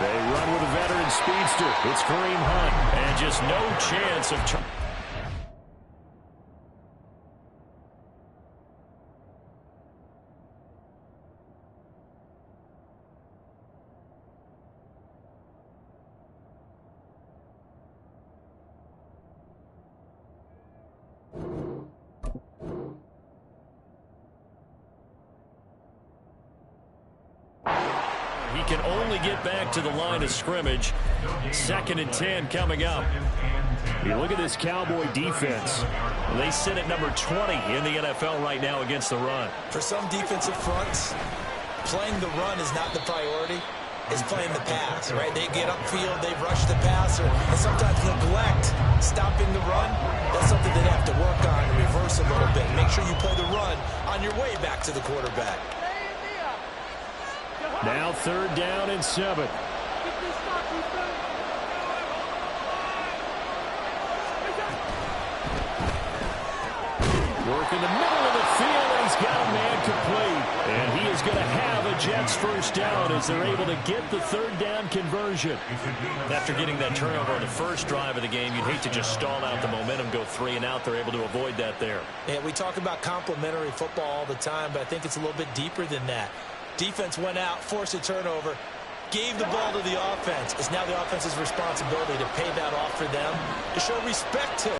They run with a veteran speedster. It's Kareem Hunt. And just no chance of... He can only get back to the line of scrimmage. 2nd and 10 coming up. You look at this Cowboy defense. They sit at number 20 in the NFL right now against the run. For some defensive fronts, playing the run is not the priority. It's playing the pass, right? They get upfield, they rush the passer, and sometimes neglect stopping the run. That's something they have to work on and reverse a little bit. Make sure you play the run on your way back to the quarterback. Now 3rd down and 7. Work in the middle of the field, and he's got a man complete. And he is going to have a Jets first down as they're able to get the 3rd down conversion. After getting that turnover on the first drive of the game, you'd hate to just stall out the momentum, go 3 and out. They're able to avoid that there. Yeah, we talk about complementary football all the time, but I think it's a little bit deeper than that. Defense went out, forced a turnover, gave the ball to the offense. It's now the offense's responsibility to pay that off for them, to show respect to.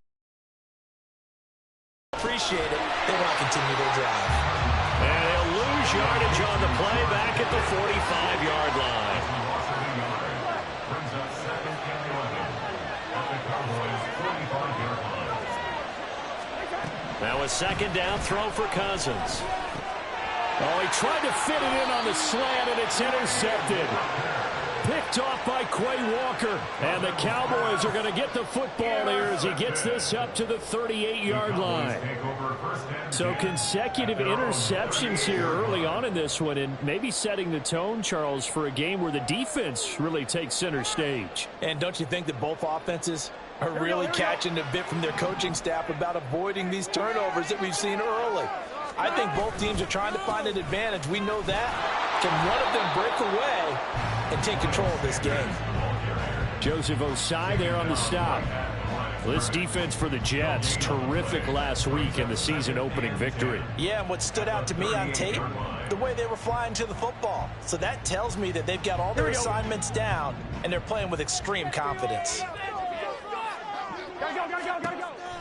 Appreciate it. They want to continue their drive. And they'll lose yardage on the play back at the 45-yard line. Now a 2nd down throw for Cousins. Oh, he tried to fit it in on the slant, and it's intercepted. Picked off by Quay Walker. And the Cowboys are going to get the football here as he gets this up to the 38-yard line. So consecutive interceptions here early on in this one, and maybe setting the tone, Charles, for a game where the defense really takes center stage. And don't you think that both offenses are really catching a bit from their coaching staff about avoiding these turnovers that we've seen early? I think both teams are trying to find an advantage. We know that. Can one of them break away and take control of this game? Joseph Osai there on the stop. Well, this defense for the Jets, terrific last week in the season-opening victory. Yeah, and what stood out to me on tape, the way they were flying to the football. So that tells me that they've got all their assignments down, and they're playing with extreme confidence.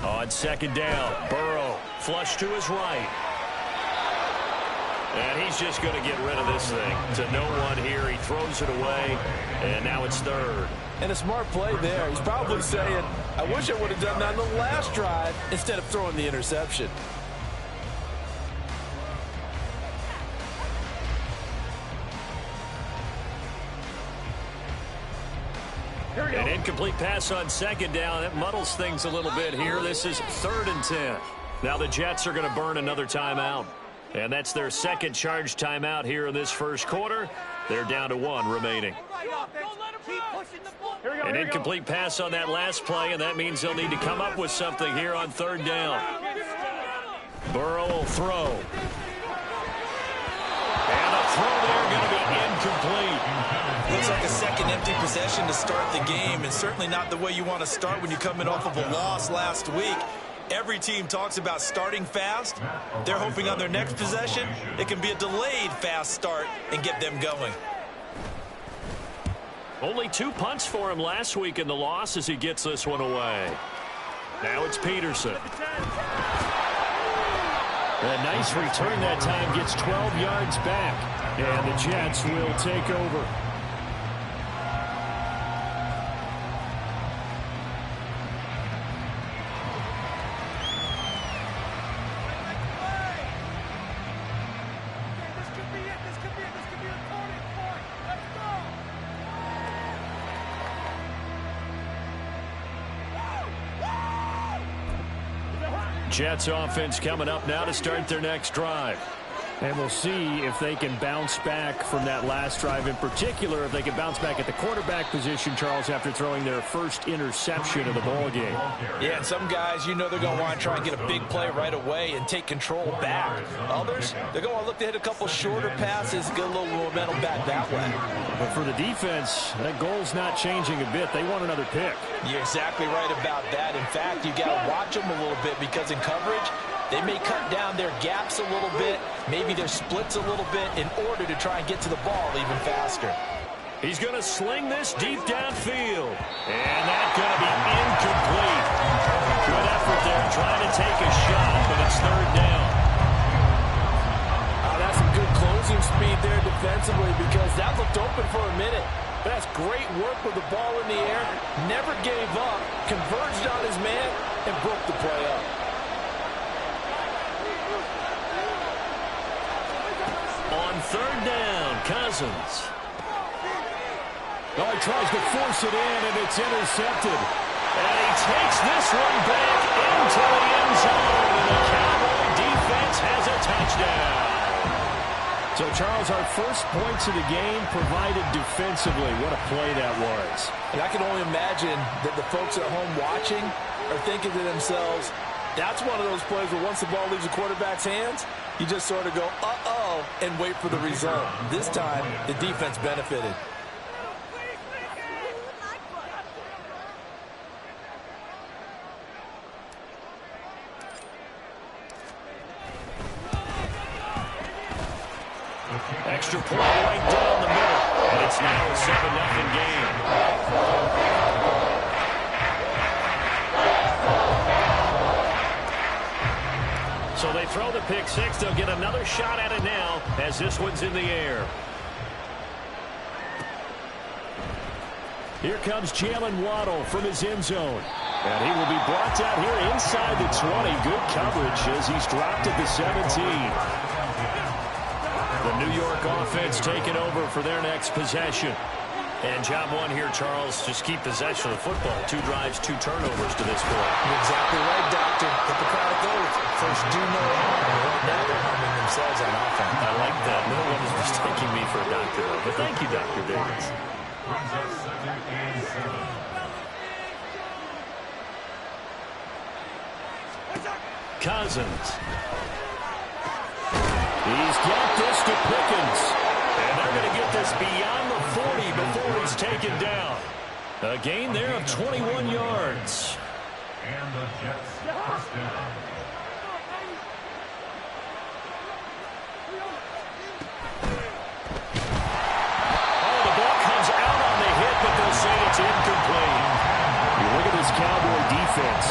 On 2nd down, Burrow flush to his right. And he's just going to get rid of this thing to no one here. He throws it away, and now it's 3rd. And a smart play there. He's probably saying, I wish I would have done that on the last drive instead of throwing the interception. An incomplete pass on 2nd down. That muddles things a little bit here. This is 3rd and 10. Now the Jets are going to burn another timeout. And that's their 2nd charge timeout here in this first quarter. They're down to 1 remaining. An incomplete pass on that last play, and that means they'll need to come up with something here on 3rd down. Burrow will throw. And the throw there going to be incomplete. Looks like a second empty possession to start the game, and certainly not the way you want to start when you're coming off of a loss last week. Every team talks about starting fast. They're hoping on their next possession it can be a delayed fast start and get them going. Only 2 punts for him last week in the loss as he gets this one away. Now it's Peterson. A nice return that time, gets 12 yards back. And the Jets will take over. Jets offense coming up now to start their next drive. And we'll see if they can bounce back from that last drive, in particular, if they can bounce back at the quarterback position, Charles, after throwing their first interception of the ball game. Yeah, and some guys, you know they're going to want to try and get a big play right away and take control back. Others, they're going to look to hit a couple shorter passes, get a little momentum back that way. But for the defense, that goal's not changing a bit. They want another pick. You're exactly right about that. In fact, you got to watch them a little bit because in coverage, they may cut down their gaps a little bit, maybe their splits a little bit in order to try and get to the ball even faster. He's going to sling this deep downfield. And that's going to be incomplete. Good effort there, trying to take a shot, but it's third down. That's some good closing speed there defensively because that looked open for a minute. But that's great work with the ball in the air. Never gave up, converged on his man, and broke the play up. On third down, Cousins. Oh, he tries to force it in, and it's intercepted. And he takes this one back into the end zone, and the Cowboy defense has a touchdown. So, Charles, our first points of the game provided defensively. What a play that was. And I can only imagine that the folks at home watching are thinking to themselves, that's one of those plays where once the ball leaves the quarterback's hands, you just sort of go, uh-oh, and wait for the result. This time, the defense benefited. Extra point right down the middle, and it's now a 7-0 game. So they throw the pick six. They'll get another shot at it now as this one's in the air. Here comes Jalen Waddle from his end zone. And he will be brought down here inside the 20. Good coverage as he's dropped at the 17. The New York offense taking over for their next possession. And job one here, Charles, just keep possession of the football. 2 drives, 2 turnovers to this point. You're exactly right, Doctor. Hippocratic oath. First, do no harm. Now they're harming themselves on offense. I like that. No one is mistaking me for a doctor, though. But thank you, Dr. Davis. Cousins. He's got this to Pickens. And they're going to get this beyond the 40 before he's taken down. A gain there of 21 yards. And the Jets first down. Oh, the ball comes out on the hit, but they'll say it's incomplete. You look at this Cowboy defense.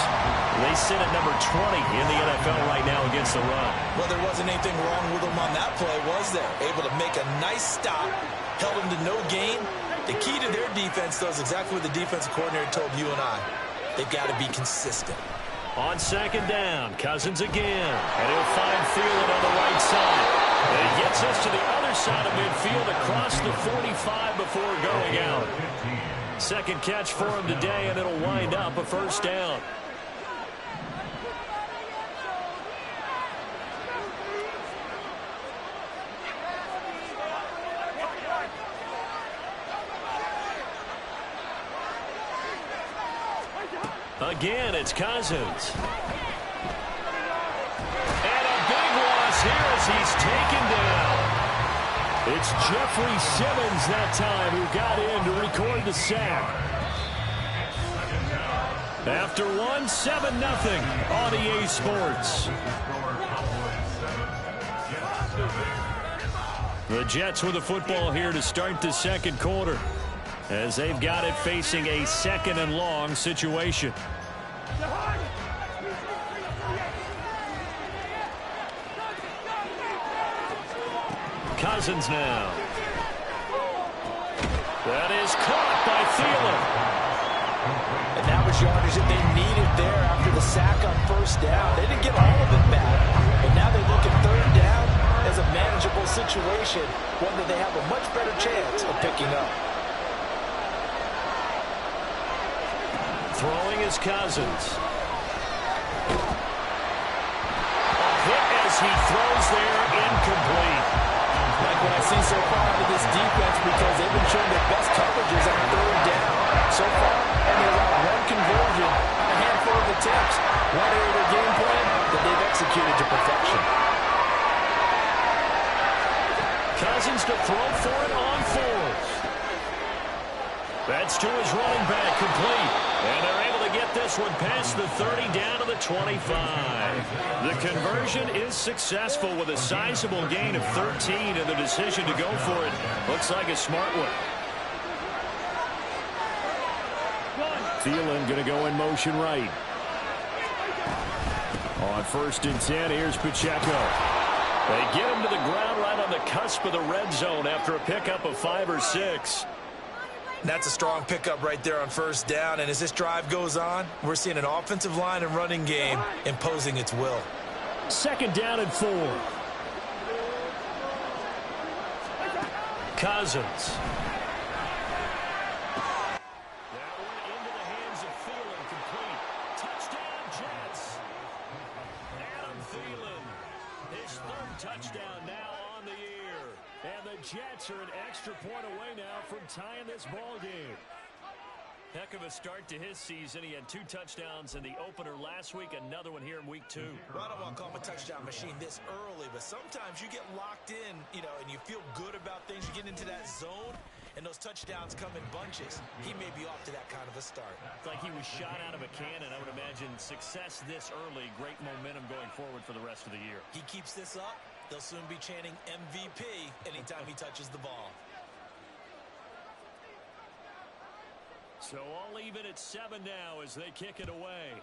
They sit at number 20 in the NFL right now against the run. Well, there wasn't anything wrong with them on that play, was there? Able to make a nice stop, held them to no gain. The key to their defense, though, is exactly what the defensive coordinator told you and I. They've got to be consistent. On second down, Cousins again. And he'll find Thielen on the right side. And he gets us to the other side of midfield across the 45 before going out. Second catch for him today, and it'll wind up a first down. Again, it's Cousins. And a big loss here as he's taken down. It's Jeffrey Simmons that time who got in to record the sack. After 7-0 on EA Sports. The Jets with the football here to start the second quarter, as they've got it facing a second and long situation. Cousins now. That is caught by Thielen. And that was yardage that they needed there after the sack on first down. They didn't get all of it back, but now they look at third down as a manageable situation, one that they have a much better chance of picking up. Throwing is Cousins. A hit as He throws there, incomplete. Like what I've seen so far out of this defense, because they've been showing their best coverages on third down. So far, only allowed one conversion on a handful of attempts. One area of their game plan that they've executed to perfection. Cousins to throw for it on fourth. That's to his running back, complete. And they're able to get this one past the 30 down to the 25. The conversion is successful with a sizable gain of 13, and the decision to go for it looks like a smart one. Thielen going to go in motion right. On 1st and 10, here's Pacheco. They get him to the ground right on the cusp of the red zone after a pickup of 5 or 6. That's a strong pickup right there on 1st down, and as this drive goes on, we're seeing an offensive line and running game imposing its will. 2nd down and 4. Cousins. That one into the hands of Thielen, complete. Touchdown, Jets. Adam Thielen, his 3rd touchdown now on the year. And the Jets are an extra point away now from tying this ball game. Heck of a start to his season. He had 2 touchdowns in the opener last week, another one here in week 2. Well, I don't want to call him a touchdown machine this early, but sometimes you get locked in, and you feel good about things. You get into that zone, and those touchdowns come in bunches. He may be off to that kind of a start. It's like he was shot out of a cannon. I would imagine success this early, great momentum going forward for the rest of the year. He keeps this up, they'll soon be chanting MVP anytime he touches the ball. So all even at 7 now as they kick it away.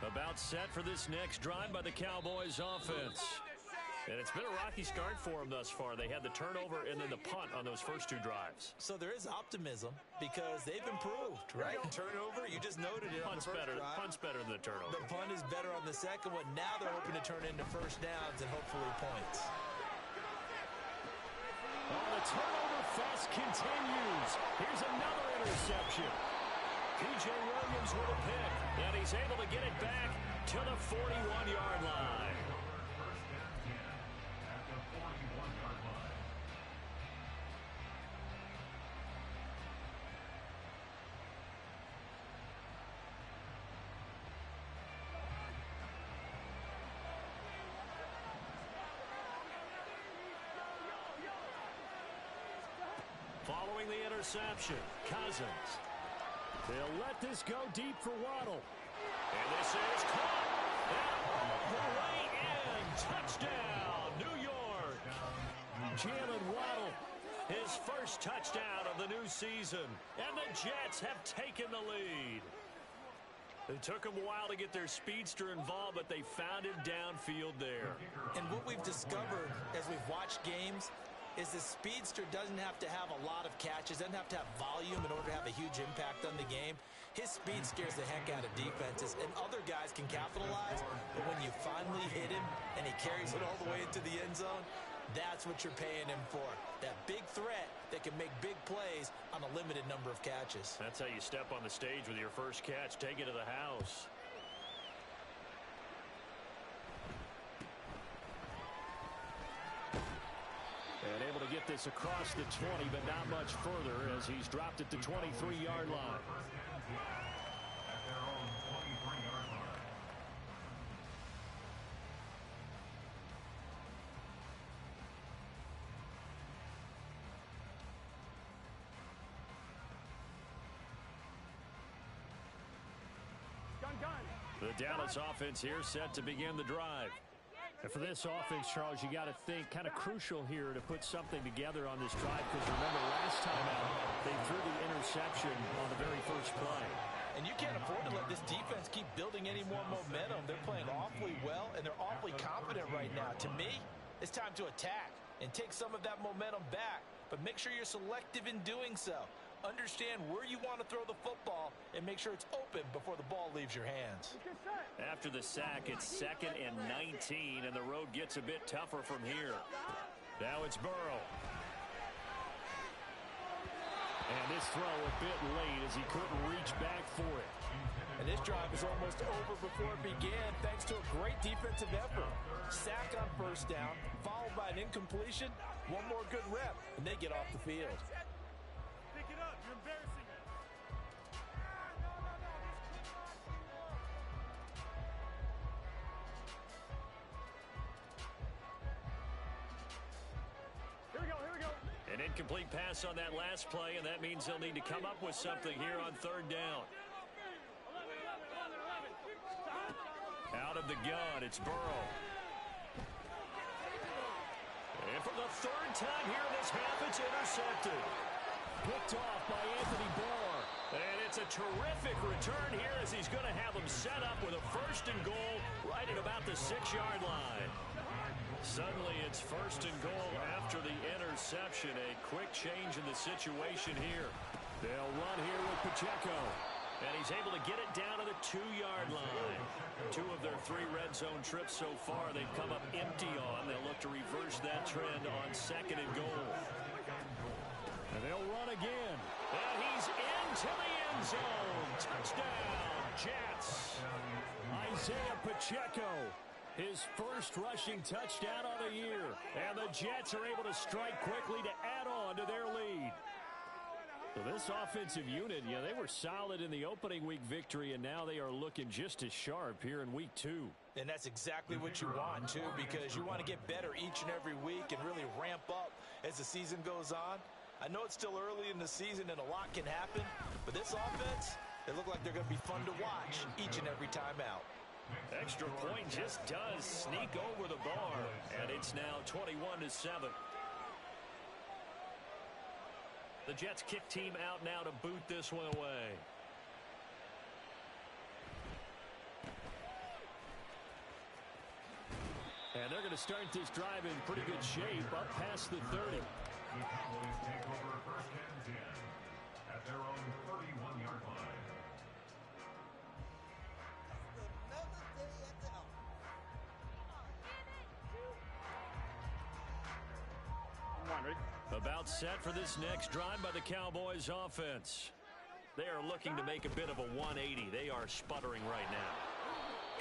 About set for this next drive by the Cowboys offense. And it's been a rocky start for them thus far. They had the turnover and then the punt on those first 2 drives. So there is optimism because they've improved, right? Turnover, you just noted it. Punt's better than the turnover. The punt is better on the second one. Now they're hoping to turn into 1st downs and hopefully points. Oh, the turnover fest continues. Here's another interception. P.J. Williams with a pick, and he's able to get it back to the 41-yard line. Following the interception, Cousins. They'll let this go deep for Waddle. And this is caught. The way in. Touchdown, New York. Jalen Waddle, his first touchdown of the new season. And the Jets have taken the lead. It took them a while to get their speedster involved, but they found him downfield there. And what we've discovered as we've watched games is the speedster doesn't have to have a lot of catches, doesn't have to have volume in order to have a huge impact on the game. His speed scares the heck out of defenses, and other guys can capitalize, but when you finally hit him and he carries it all the way into the end zone, that's what you're paying him for. That big threat that can make big plays on a limited number of catches. That's how you step on the stage with your first catch. Take it to the house. And able to get this across the 20, but not much further as he's dropped it to 23-yard line. The Dallas offense here set to begin the drive. And for this offense, Charles, you got to think kind of crucial here to put something together on this drive, because remember last time out they threw the interception on the very first play. And you can't afford to let this defense keep building any more momentum. They're playing awfully well, and they're awfully confident right now. To me, it's time to attack. and take some of that momentum back. But make sure you're selective in doing so. Understand where you want to throw the football and make sure it's open before the ball leaves your hands. After the sack, it's 2nd and 19, and the road gets a bit tougher from here. Now it's Burrow. And this throw a bit late as he couldn't reach back for it. And this drive is almost over before it began thanks to a great defensive effort. Sack on first down, followed by an incompletion. One more good rep, and they get off the field. Pick it up. You're embarrassing us. Here we go. Here we go. An incomplete pass on that last play, and that means they'll need to come up with something here on 3rd down. Out of the gun, it's Burrow. And for the 3rd time here in this half, it's intercepted. Picked off by Anthony Barr. And it's a terrific return here as he's going to have them set up with a 1st and goal right at about the 6-yard line. Suddenly it's 1st and goal after the interception. A quick change in the situation here. They'll run here with Pacheco. And he's able to get it down to the 2-yard line. 2 of their 3 red zone trips so far they've come up empty on. They'll look to reverse that trend on 2nd and goal. And they'll run again. And he's into the end zone. Touchdown, Jets. Isaiah Pacheco, his first rushing touchdown of the year. And the Jets are able to strike quickly to add on to their lead. So this offensive unit, they were solid in the opening week victory, and now they are looking just as sharp here in week 2. And that's exactly what you want, too, because you want to get better each and every week and really ramp up as the season goes on. I know it's still early in the season and a lot can happen, but this offense, they look like they're going to be fun to watch each and every time out. Extra point just does sneak over the bar, and it's now 21-7. The Jets kick team out now to boot this one away. And they're going to start this drive in pretty good shape up past the 30. The Cowboys take over 1st and 10 at their own 31-yard line. About set for this next drive by the Cowboys offense. They are looking to make a bit of a 180. They are sputtering right now.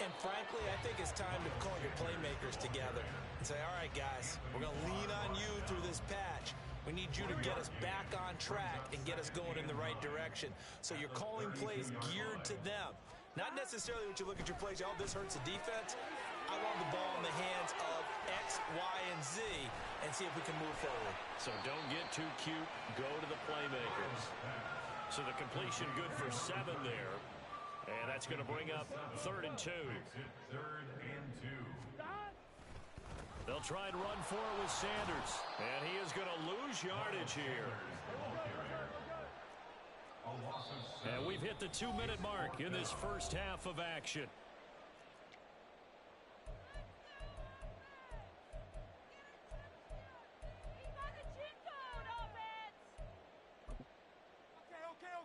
And frankly, I think it's time to call your playmakers together and say, all right, guys, we're going to lean on you through this patch. We need you to get us back on track and get us going in the right direction. So you're calling plays geared to them. Not necessarily what you look at your plays, oh, this hurts the defense. I want the ball in the hands of X, Y, and Z and see if we can move forward. So don't get too cute. Go to the playmakers. So the completion good for 7 there. And that's going to bring up 3rd and 2. 3rd and 2. They'll try and run for it with Sanders. And he is going to lose yardage here. And we've hit the 2-minute mark in this first half of action.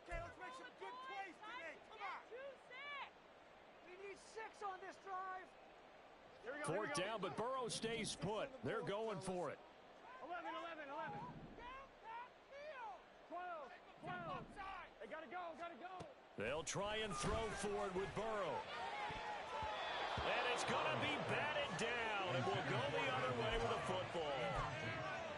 Okay, let's make some good plays today. Come on. We need 6 on this drive. Here we go. 4th down, but Burrow stays put. They're going for it. 11. 12. They gotta go. They'll try and throw for it with Burrow. And it's going to be batted down, and we'll go the other way with a football.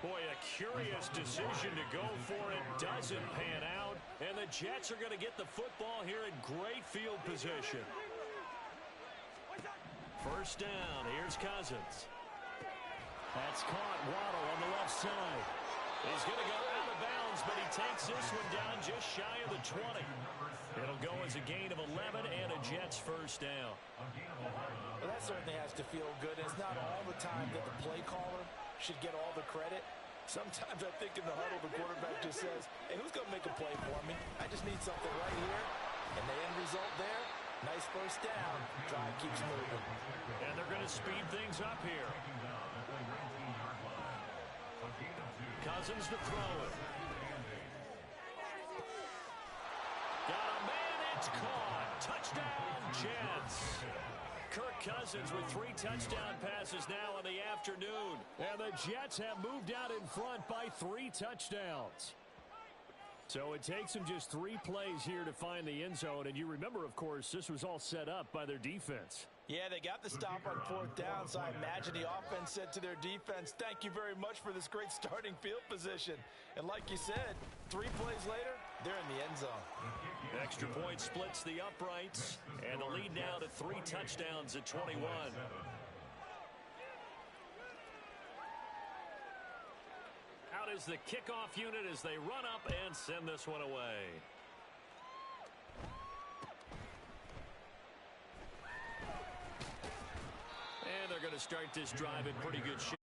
Boy, a curious decision to go for it. Doesn't pan out. And the Jets are going to get the football here in great field position. 1st down. Here's Cousins. That's caught. Waddle on the left side. He's going to go out of bounds, but he takes this one down just shy of the 20. It'll go as a gain of 11 and a Jets 1st down. Well, that certainly has to feel good. It's not all the time that the play caller should get all the credit. Sometimes I think in the huddle, the quarterback just says, hey, who's going to make a play for me? I just need something right here. And the end result there, nice 1st down. Drive keeps moving. And they're going to speed things up here. Cousins to throw it. Got a man, it's caught. Touchdown, Jets. Kirk Cousins with 3 touchdown passes now in the afternoon. And the Jets have moved out in front by 3 touchdowns. So it takes them just 3 plays here to find the end zone. And you remember, of course, this was all set up by their defense. Yeah, they got the stop on 4th down, so I imagine the offense said to their defense, thank you very much for this great starting field position. And like you said, 3 plays later, they're in the end zone. Extra point splits the uprights, and the lead now to 3 touchdowns at 21. Out is the kickoff unit as they run up and send this one away. And they're going to start this drive in pretty good shape.